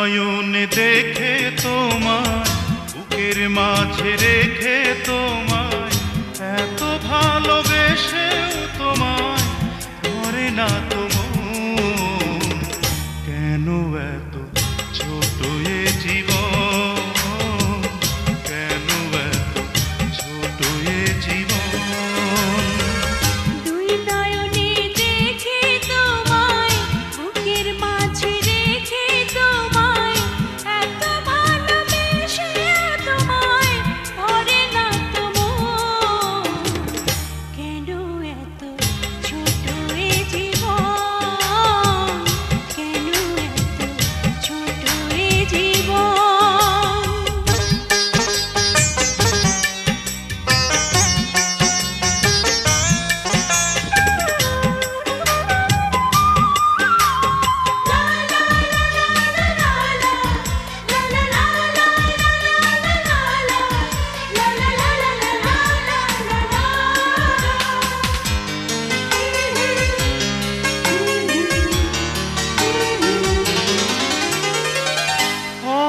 নয়নে দেখে তোমায়, বুকের মাঝে রেখে তোমায়, এত ভালোবেসেও তোমায় ধরে না তো মন। কেন এত ছোট এ জীবন, কেন এত ছোট এ জীবন।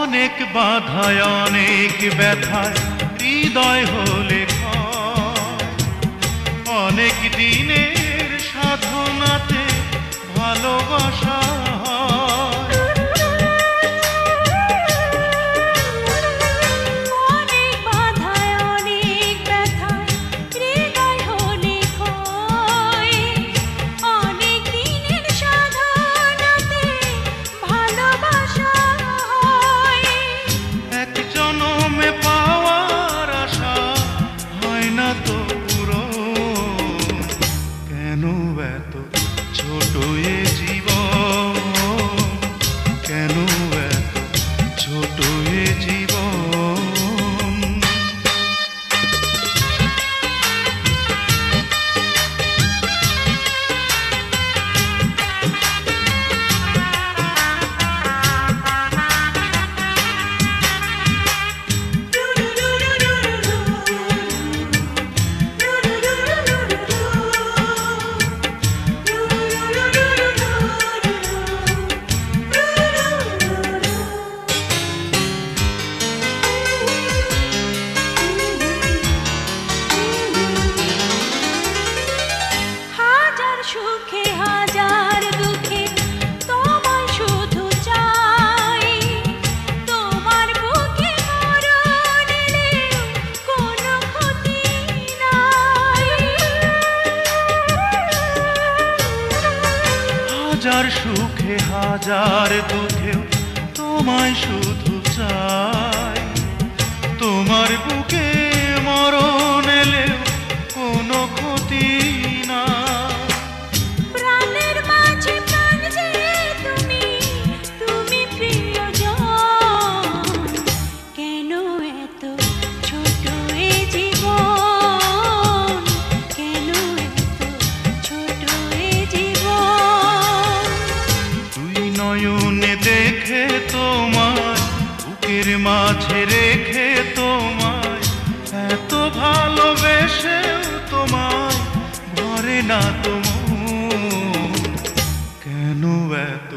অনেক বাধায় অনেক ব্যথায় হৃদয় হলে ক্ষয়, অনেক দিনের সাধনাতে ভালোবাসা হয়। অনেক বাধায় অনেক ব্যথায় হৃদয় হলে ক্ষয়, অনেক দিনের সাধনাতে ভালোবাসা হয়। এক জনমে পাওয়ার আশা হয় না তো পূরণ। কেন এত ছোট এ জীবন, কেন এত ছোট এ জীবন। সুখে হাজার দুঃখে তোমায় শুধু চাই, তোমার বুকে মরণ এলেও কোনো ক্ষতি নাই। হাজার সুখে হাজার দুঃখেও তোমায় শুধু চাই, তোমার বুকে মরণ এলেও কোনো ক্ষতি না। প্রাণের মাঝে প্রাণ যে তুমি, তুমি প্রিয়জন। কেন এত ছোট এ জীবন, কেন এত ছোট এ জীবন। দুই নয়নে দেখে তোমায়, বুকের মাঝে রেখে তোমায়, এত ভালোবেসেও তোমায় ধরে না তো মন। কেন এত